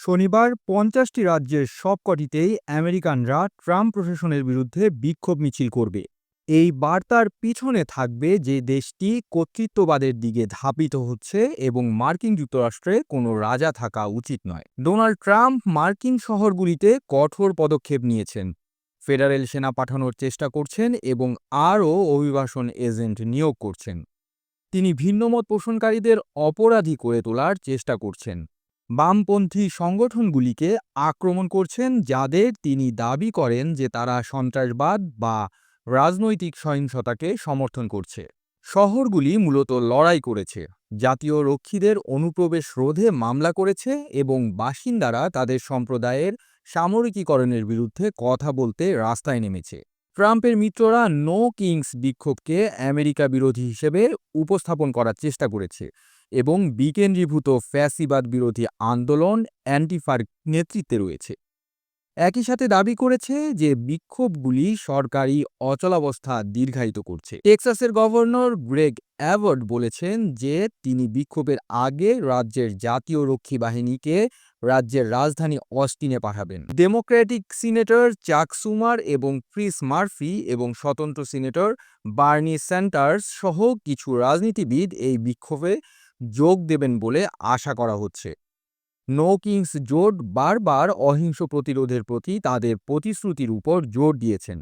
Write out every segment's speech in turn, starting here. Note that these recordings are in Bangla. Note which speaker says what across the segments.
Speaker 1: শনিবার ৫০টি রাজ্যের সবকটিতেই আমেরিকানরা ট্রাম্প প্রশাসনের বিরুদ্ধে বিক্ষোভ মিছিল করবে। এই বার্তার পিছনে থাকবে যে দেশটি কর্তৃত্ববাদের দিকে ধাবিত হচ্ছে এবং মার্কিন যুক্তরাষ্ট্রে কোনো রাজা থাকা উচিত নয়। ডোনাল্ড ট্রাম্প মার্কিন শহরগুলিতে কঠোর পদক্ষেপ নিয়েছেন, ফেডারেল সেনা পাঠানোর চেষ্টা করছেন এবং আরও অভিবাসন এজেন্ট নিয়োগ করছেন। তিনি ভিন্নমত পোষণকারীদের অপরাধী করে তোলার চেষ্টা করছেন। বামপন্থী সংগঠনগুলিকে আক্রমণ করছেন, যাদের তিনি দাবি করেন যে তারা সন্ত্রাসবাদ বা রাজনৈতিক সহিংসতাকে সমর্থন করছে। শহরগুলি মূলত লড়াই করেছে, জাতীয় রক্ষীদের অনুপ্রবেশ রোধে মামলা করেছে এবং বাসিন্দারা তাদের সম্প্রদায়ের সামরিকীকরণের বিরুদ্ধে কথা বলতে রাস্তায় নেমেছে। ট্রাম্পের মিত্ররা নো কিংস বিক্ষোভকে আমেরিকা বিরোধী হিসেবে উপস্থাপন করার চেষ্টা করেছে এবং বিকেন্দ্রীভূত ফ্যাসিবাদ বিরোধী আন্দোলন অ্যান্টিফার নেতৃত্বে রয়েছে। একই সাথে দাবি করেছে যে বিক্ষোভগুলি সরকারি অচলাবস্থা দীর্ঘায়িত করছে। টেক্সাসের গভর্নর গ্রেগ অ্যাবট বলেছেন যে তিনি বিক্ষোভের আগে রাজ্যের জাতীয় রক্ষী বাহিনীকে রাজ্যের রাজধানী অস্টিনে পাঠাবেন। ডেমোক্রেটিক সিনেটর চাক সুমার এবং ক্রিস মার্ফি এবং স্বতন্ত্র সিনেটর বার্নি স্যান্ডার্স সহ কিছু রাজনীতিবিদ এই বিক্ষোভে যোগ দেবেন বলে আশা করা হচ্ছে। নো কিংস জোট বারবার অহিংস প্রতিরোধের প্রতি তাদের প্রতিশ্রুতির উপর জোর দিয়েছেন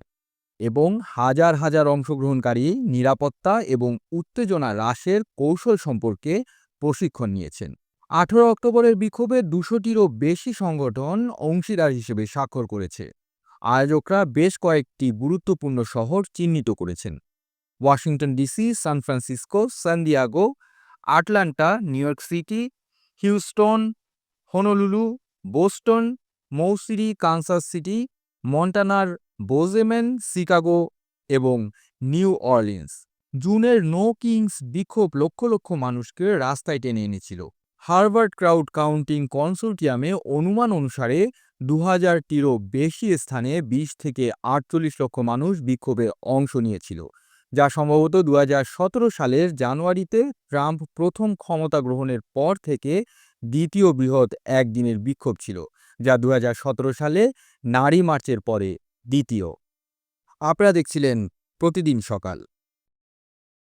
Speaker 1: এবং হাজার হাজার অংশগ্রহণকারী নিরাপত্তা এবং উত্তেজনা হ্রাসের কৌশল সম্পর্কে প্রশিক্ষণ নিয়েছেন। 18 অক্টোবরের বিক্ষোভে 200টিরও বেশি সংগঠন অংশীদার হিসেবে স্বাক্ষর করেছে। আয়োজকরা বেশ কয়েকটি গুরুত্বপূর্ণ শহর চিহ্নিত করেছেন: Washington DC, San Francisco, San Diego, Atlanta, New York City, Houston, Honolulu, Boston, Missouri, Kansas City, মন্টানার বোজেমেন, শিকাগো এবং নিউ অরলিন্স। জুনের নো কিংস বিক্ষোভ লক্ষ লক্ষ মানুষকে রাস্তায় টেনে এনেছিল। হার্ভার্ড ক্রাউড কাউন্টিং কনসোর্টিয়ামে অনুমান অনুসারে 2000টিরও বেশি স্থানে 20 থেকে 48 লক্ষ মানুষ বিক্ষোভে অংশ নিয়েছিল, যা সম্ভবত 2017 সালের জানুয়ারিতে ট্রাম্প প্রথম ক্ষমতা গ্রহণের পর থেকে দ্বিতীয় বৃহৎ একদিনের বিক্ষোভ ছিল, যা 2017 সালে নারী মার্চের পরে দ্বিতীয়। আপনারা দেখছিলেন প্রতিদিন সকাল।